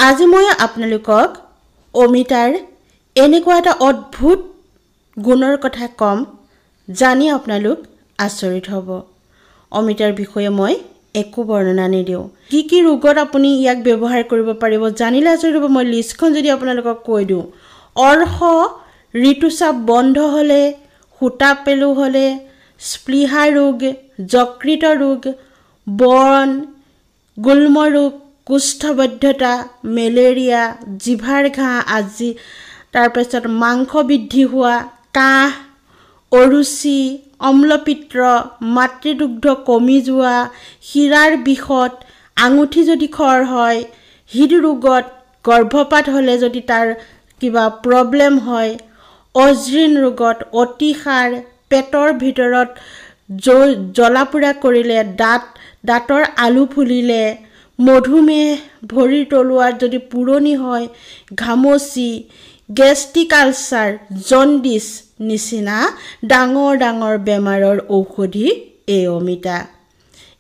আজি মই আপোনালোকক অমিতাৰ এনেকুৱা এটা অদ্ভুত গুণৰ কথা কম জানি আপোনালোক আচৰিত হ'ব। অমিতাৰ বিষয়ে মই একো বৰ্ণনা নিদিওঁ। কি ৰোগত আপুনি ইয়াক ব্যৱহাৰ কৰিব পাৰিব জানিলে আচৰিত হ'ব। মই লিষ্টখন যদি আপোনালোকক কৈ দিওঁ, অৰ্শ, ঋতুস্ৰাৱ বন্ধ হ'লে, সূতা পেলু হ'লে, স্প্লিহা ৰোগ, যকৃত ৰোগ, বৰ্ণ, গুল্ম ৰোগ, কুষ্ঠবদ্ধতা, মেলেৰিয়া, জিভাৰ ঘাঁ আজি, তাৰপিছত মাংস বৃদ্ধি হোৱা, কাহ, অৰুচি, অম্লপিত্ৰ, মাতৃদুগ্ধ কমি যোৱা, শিৰাৰ বিষত, আঙুঠি যদি খৰ হয়, হৃদৰোগত, গৰ্ভপাত হ'লে যদি তাৰ কিবা প্ৰব্লেম হয়, অজীৰ্ণ ৰোগত, অতিসাৰ, পেটৰ ভিতৰত জ্বলা-পোৰা কৰিলে, দাঁতৰ আলু ফুলিলে, মধুমেহ, ভৰিৰ তলুৱাত যদি পুৰণি হয়, ঘামচি, গেষ্ট্ৰিক আলচাৰ, জণ্ডিছ নিচিনা ডাঙৰ ডাঙৰ বেমাৰৰ ঔষধি এই অমিতা।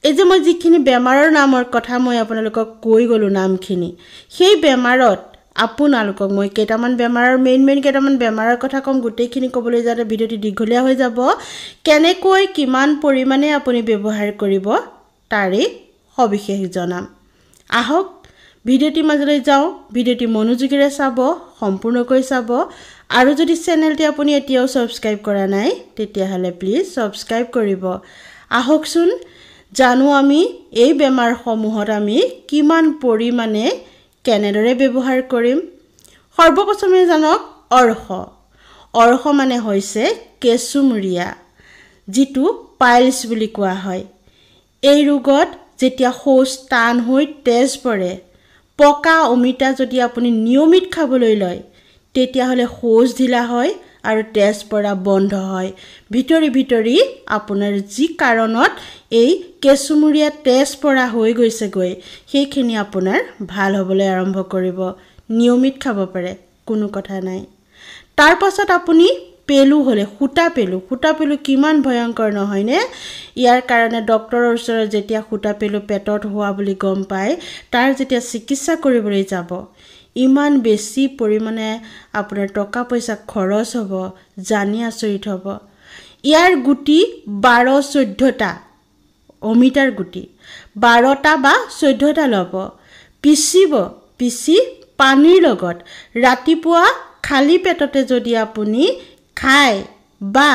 এই যে মই যিখিনি বেমাৰৰ নামৰ কথা মই আপোনালোকক কৈ গ'লোঁ নামখিনি, সেই বেমাৰত আপোনালোকক মই কেইটামান বেমাৰৰ মেইন কেইটামান বেমাৰৰ কথা ক'ম। গোটেইখিনি ক'বলৈ যাতে ভিডিঅ'টি দীঘলীয়া হৈ যাব। কেনেকৈ কিমান পৰিমাণে আপুনি ব্যৱহাৰ কৰিব তাৰে সবিশেষ জনাম। আহক ভিডিঅ'টিৰ মাজলৈ যাওঁ। ভিডিঅ'টি মনোযোগেৰে চাব, সম্পূৰ্ণকৈ চাব। আৰু যদি চেনেলটি আপুনি এতিয়াও ছাবস্ক্ৰাইব কৰা নাই তেতিয়াহ'লে প্লিজ ছাবস্ক্ৰাইব কৰিব। আহকচোন জানো আমি এই বেমাৰসমূহত আমি কিমান পৰিমাণে কেনেদৰে ব্যৱহাৰ কৰিম। সৰ্বপ্ৰথমে জানক অৰ্শ মানে হৈছে কেঁচুমূৰীয়া, যিটো পাইলছ বুলি কোৱা হয়। এই ৰোগত যেতিয়া শৌচ টান হৈ তেজ পৰে, পকা অমিতা যদি আপুনি নিয়মিত খাবলৈ লয় তেতিয়াহ'লে শৌচ ঢিলা হয় আৰু তেজ পৰা বন্ধ হয়। ভিতৰি আপোনাৰ যি কাৰণত এই কেঁচুমূৰীয়া তেজ পৰা হৈ গৈছেগৈ সেইখিনি আপোনাৰ ভাল হ'বলৈ আৰম্ভ কৰিব। নিয়মিত খাব পাৰে, কোনো কথা নাই। তাৰ পাছত আপুনি পেলু হ'লে, সূতা পেলু কিমান ভয়ংকৰ নহয়নে? ইয়াৰ কাৰণে ডক্তৰৰ ওচৰত যেতিয়া সূতা পেলু পেটত হোৱা বুলি গম পায়, তাৰ যেতিয়া চিকিৎসা কৰিবলৈ যাব, ইমান বেছি পৰিমাণে আপোনাৰ টকা পইচা খৰচ হ'ব, জানি আচৰিত হ'ব। ইয়াৰ গুটি 12-14টা, অমিতাৰ গুটি 12টা বা 14টা ল'ব, পিচি পানীৰ লগত ৰাতিপুৱা খালী পেটতে যদি আপুনি খায়, বা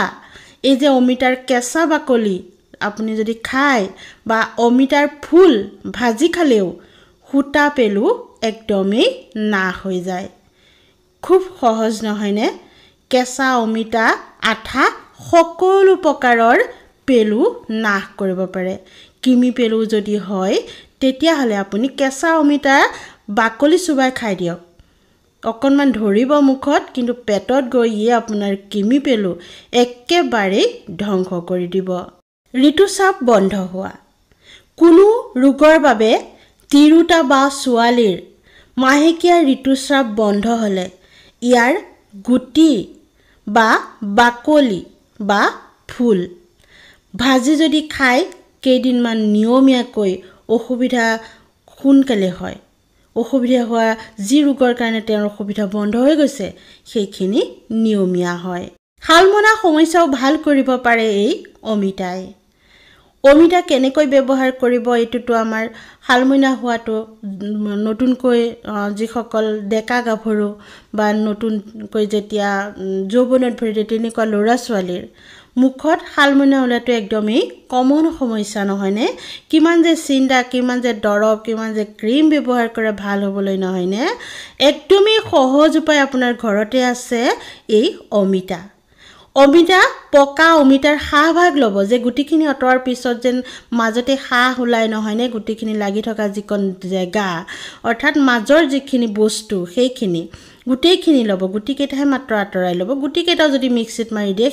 এই যে অমিতাৰ কেঁচা বাকলি আপুনি যদি খায়, বা অমিতাৰ ফুল ভাজি খালেও সূতা পেলু একদমেই নাশ হৈ যায়। খুব সহজ নহয়নে? কেঁচা অমিতা, আঠা সকলো প্ৰকাৰৰ পেলু নাশ কৰিব পাৰে। কিমি পেলু যদি হয় তেতিয়াহ'লে আপুনি কেঁচা অমিতা বাকলি চুবাই খাই দিয়ক। অকণমান ধৰিব মুখত, কিন্তু পেটত গৈ ইয়ে আপোনাৰ কিমি পেলু একেবাৰেই ধ্বংস কৰি দিব। ঋতুস্ৰাৱ বন্ধ হোৱা, কোনো ৰোগৰ বাবে তিৰোতা বা ছোৱালীৰ মাহেকীয়া ঋতুস্ৰাৱ বন্ধ হ'লে ইয়াৰ গুটি বা বাকলি বা ফুল ভাজি যদি খায়, কেইদিনমান নিয়মীয়াকৈ অসুবিধা সোনকালে হয়। অসুবিধা হোৱা যি ৰোগৰ কাৰণে তেওঁৰ অসুবিধা বন্ধ হৈ গৈছে সেইখিনি নিয়মীয়া হয়। শালমনা সমস্যাও ভাল কৰিব পাৰে এই অমিতাই। অমিতা কেনেকৈ ব্যৱহাৰ কৰিব? এইটোতো আমাৰ শালমইনা হোৱাটো নতুনকৈ যিসকল ডেকা গাভৰু বা নতুনকৈ যেতিয়া যৌৱনত ভৰিলে তেনেকুৱা ল'ৰা ছোৱালীৰ মুখত শালমইনা ওলাটো একদমেই কমন সমস্যা নহয়নে? কিমান যে চিন্তা, কিমান যে দৰৱ, কিমান যে ক্ৰীম ব্যৱহাৰ কৰে ভাল হ'বলৈ, নহয়নে? একদমেই সহজ উপায় আপোনাৰ ঘৰতে আছে এই অমিতা। পকা অমিতাৰ শাহভাগ ল'ব, যে গুটিখিনি অঁতোৱাৰ পিছত যেন মাজতে শাহ ওলাই, নহয়নে? গুটিখিনি লাগি থকা যিকণ জেগা, অৰ্থাৎ মাজৰ যিখিনি বস্তু সেইখিনি গোটেইখিনি ল'ব। গুটিকেইটাহে মাত্ৰ আঁতৰাই ল'ব। গুটিকেইটাও যদি মিক্সিত মাৰি দিয়ে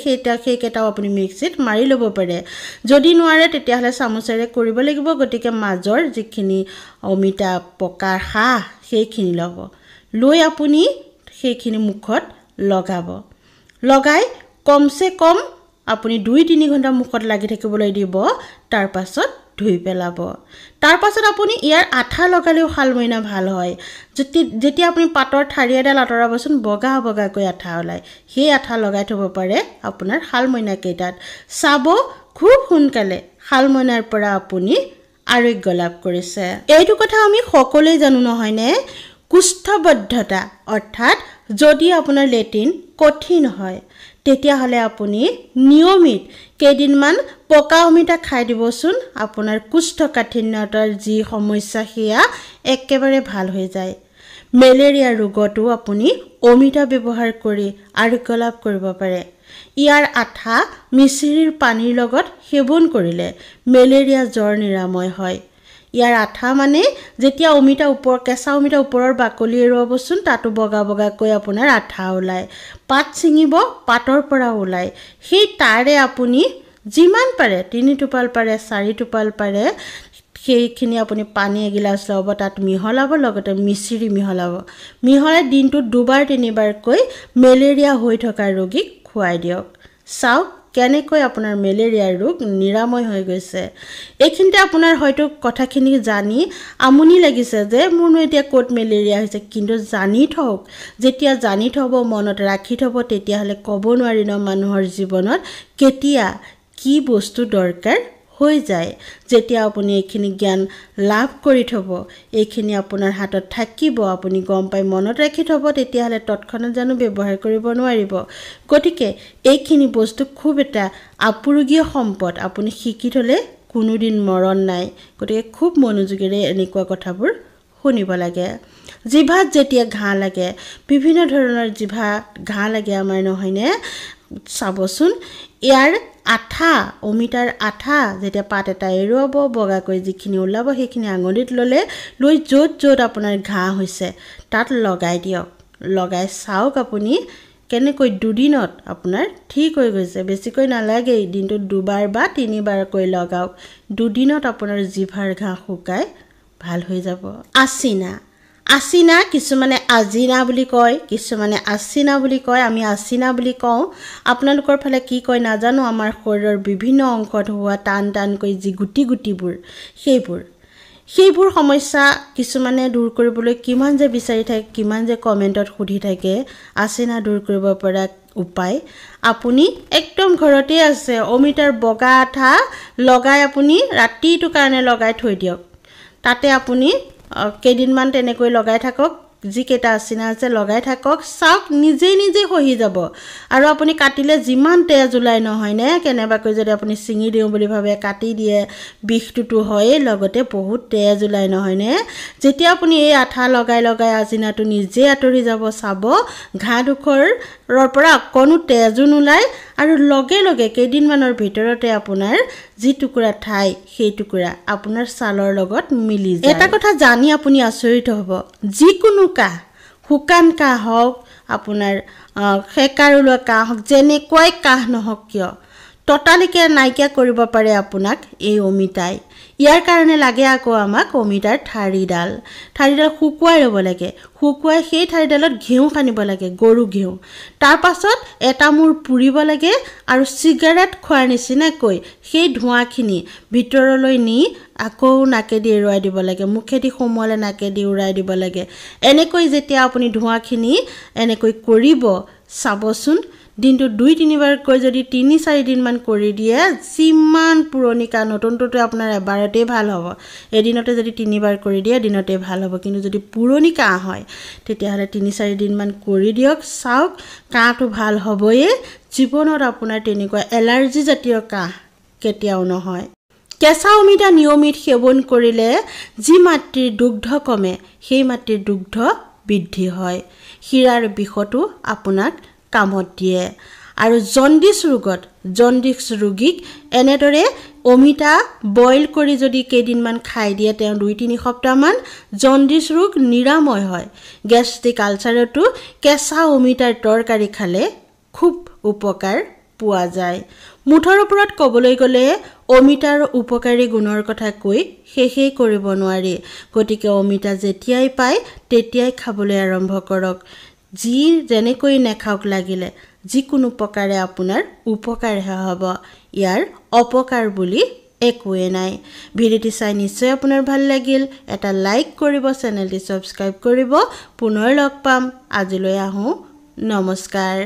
সেইকেইটাও আপুনি মিক্সিত মাৰি ল'ব পাৰে। যদি নোৱাৰে তেতিয়াহ'লে চামুচেৰে কৰিব লাগিব। গতিকে মাজৰ যিখিনি অমিতা পকাৰ শাহ সেইখিনি ল'ব। লৈ আপুনি সেইখিনি মুখত লগাই কমচে কম আপুনি 2-3 ঘণ্টা মুখত লাগি থাকিবলৈ দিব। তাৰ পাছত ধুই পেলাব তাৰ পাছত আপুনি ইয়াৰ আঠা লগালেও শালমইনা ভাল হয় যেতিয়া আপুনি পাতৰ ঠাৰি এডাল আঁতৰাবচোন বগা বগাকৈ আঠা ওলায় সেই আঠা লগাই থব পাৰে আপোনাৰ শালমইনা কেইটাত চাব খুব সোনকালে শালমইনাৰ পৰা আপুনি আৰোগ্য লাভ কৰিছে এইটো কথা আমি সকলোৱে জানো নহয়নে কুষ্ঠবদ্ধতা অৰ্থাৎ যদি আপোনাৰ লেট্ৰিন কঠিন হয় তেতিয়াহলে আপুনি নিয়মিত কেইদিনমান পকা অমিতা খাই দিবচোন আপোনাৰ কুষ্ঠকাঠিন্যতাৰ যি সমস্যা সেয়া একেবাৰে ভাল হৈ যায় মেলেৰিয়া ৰোগতো আপুনি অমিতা ব্যৱহাৰ কৰি আৰোগ্য লাভ কৰিব পাৰে ইয়াৰ আঠা মিচিৰিৰ পানীৰ লগত সেৱন কৰিলে মেলেৰিয়া জ্বৰ নিৰাময় হয় ইয়াৰ আঠা মানে যেতিয়া অমিতা কেঁচা অমিতা ওপৰৰ বাকলি এৰুৱাবচোন তাতো বগা বগাকৈ আপোনাৰ আঠা ওলায় পাত ছিঙিব পাতৰ পৰা ওলায় সেই তাৰে আপুনি যিমান পাৰে 3 টোপাল পাৰে 4 টোপাল পাৰে সেইখিনি আপুনি পানী এগিলাচ ল'ব তাত মিহলাব লগতে মিচিৰি মিহলাই দিনটোত 2বাৰ 3বাৰকৈ মেলেৰিয়া হৈ থকা ৰোগীক খুৱাই দিয়ক চাওক কেনেকৈ আপোনাৰ মেলেৰিয়া ৰোগ নিৰাময় হৈ গৈছে এইখিনিতে আপোনাৰ হয়তো কথাখিনি জানি আমনি লাগিছে যে মোৰনো এতিয়া কোট মেলেৰিয়া হৈছে কিন্তু জানি থওক যেতিয়া জানি থব মনত ৰাখি থব তেতিয়াহলে ক'ব নোৱাৰি ন মানুহৰ জীৱনত কেতিয়া কি বস্তু দৰকাৰ হৈ যায় যেতিয়া আপুনি এইখিনি জ্ঞান লাভ কৰি থব এইখিনি আপোনাৰ হাতত থাকিব আপুনি গম পাই মনত ৰাখি থব তেতিয়াহলে তৎক্ষণাত জানো ব্যৱহাৰ কৰিব নোৱাৰিব গতিকে এইখিনি বস্তু খুব এটা আপুৰুগীয় সম্পদ আপুনি শিকি থলে কোনোদিন মৰণ নাই গতিকে খুব মনোযোগেৰে এনেকুৱা কথাবোৰ শুনিব লাগে জিভাত যেতিয়া ঘাঁ লাগে বিভিন্ন ধৰণৰ জিভা ঘাঁ লাগে আমাৰ নহয়নে চাবচোন ইয়াৰ আঠা অমিতাৰ আঠা যেতিয়া পাত এটা এৰুৱাব বগাকৈ যিখিনি ওলাব সেইখিনি আঙুলিত লৈ য'ত আপোনাৰ ঘাঁ হৈছে তাত লগাই দিয়ক লগাই চাওক আপুনি কেনেকৈ দুদিনত আপোনাৰ ঠিক হৈ গৈছে বেছিকৈ নালাগে দিনটোত 2বাৰ বা 3বাৰকৈ লগাওক দুদিনত আপোনাৰ জিভাৰ ঘাঁ শুকাই ভাল হৈ যাব আছিনা কিছুমানে আজিনা বুলি কয় কিছুমানে আছিনা বুলি কয় আমি আছিনা বুলি কওঁ আপোনালোকৰ ফালে কি কয় নাজানো আমাৰ শৰীৰৰ বিভিন্ন অংশত হোৱা টানকৈ যি গুটিবোৰ সেইবোৰ সমস্যা কিছুমানে দূৰ কৰিবলৈ কিমান যে বিচাৰি থাকে কিমান যে কমেন্টত সুধি থাকে আছিনা দূৰ কৰিব পৰা উপায় আপুনি একদম ঘৰতে আছে অমিতাৰ বগা আঠা লগাই আপুনি ৰাতিটো কাৰণে লগাই থৈ দিয়ক তাতে আপুনি কেইদিনমান তেনেকৈ লগাই থাকক যিকেইটা আছিনা আছে লগাই থাকক চাওক নিজে হৈ যাব আৰু আপুনি কাটিলে যিমান তেজ ওলাই নহয় নে কেনেবাকৈ যদি আপুনি ছিঙি দিও বুলি ভাবে কাটি দিয়ে বিষটোটো হয়ে লগতে বহুত তেজ ওলাই নহয় নে যেতিয়া আপুনি এই আঠা লগাই আছিনাটো নিজে আঁতৰি যাব চাব ঘাঁ দুখৰৰ পৰা কোনো তেজো নোলাই আৰু লগে কেইদিনমানৰ ভিতৰতে আপোনাৰ যি টুকুৰা ঠাই সেই টুকুৰা আপোনাৰ ছালৰ লগত মিলি যায় এটা কথা জানি আপুনি আচৰিত হ'ব যিকোনো কাহ শুকান কাহ হওক আপোনাৰ হেকাৰুলা কাহ হওক যেনেকৈ কাহ নহওক কিয় টটালিকে নাইকিয়া কৰিব পাৰে আপোনাক এই অমিতাই ইয়াৰ কাৰণে লাগে আকৌ আমাক অমিতাৰ ঠাৰিডাল শুকুৱাই ল'ব লাগে শুকুৱাই সেই ঠাৰিডালত ঘিউ খানিব লাগে গৰু ঘিউ তাৰ পাছত এটা মূৰ পুৰিব লাগে আৰু সিগাৰেট খোৱাৰ নিচিনাকৈ সেই ধোঁৱাখিনি ভিতৰলৈ নি আকৌ নাকেদি এৰুৱাই দিব লাগে মুখেদি সোমোৱালে নাকেদি উৰাই দিব লাগে এনেকৈ যেতিয়া আপুনি ধোঁৱাখিনি এনেকৈ কৰিব চাবচোন দিনটো 2-3বাৰকৈ যদি 3-4 দিনমান কৰি দিয়ে যিমান পুৰণি কাহ নতুনটোতে আপোনাৰ এবাৰতে ভাল হ'ব এদিনতে যদি 3বাৰ কৰি দিয়ে দিনতে ভাল হ'ব কিন্তু যদি পুৰণি কাহ হয় তেতিয়াহলে 3-4 দিনমান কৰি দিয়ক চাওক কাহটো ভাল হ'বয়ে জীৱনত আপোনাৰ তেনেকুৱা এলাৰ্জি জাতীয় কাহ কেতিয়াও নহয় কেঁচা অমিতা নিয়মিত সেৱন কৰিলে যি মাতৃৰ দুগ্ধ কমে সেই মাতৃৰ দুগ্ধ বৃদ্ধি হয় শিৰাৰ বিষটো আপোনাক কামত দিয়ে আৰু জণ্ডিস ৰোগীক এনেদৰে অমিতা বইল কৰি যদি কেইদিনমান খাই দিয়ে তেওঁ 2-3 সপ্তাহমান জণ্ডিস ৰোগ নিৰাময় হয় গেষ্ট্ৰিক আলচাৰতো কেঁচা অমিতাৰ তৰকাৰী খালে খুব উপকাৰ পোৱা যায় মুঠৰ ওপৰত ক'বলৈ গ'লে অমিতাৰ উপকাৰী গুণৰ কথা কৈ শেষেই কৰিব নোৱাৰি গতিকে অমিতা যেতিয়াই পায় তেতিয়াই খাবলৈ আৰম্ভ কৰক যি যেনেকৈ নেখাওক লাগিলে যিকোনো প্ৰকাৰে আপোনাৰ উপকাৰহে হ'ব ইয়াৰ অপকাৰ বুলি একোৱে নাই ভিডিঅ'টি চাই নিশ্চয় আপোনাৰ ভাল লাগিল এটা লাইক কৰিব চেনেলটি সাবস্ক্ৰাইব কৰিব পুনৰ লগ পাম আজিলৈ আহো নমস্কাৰ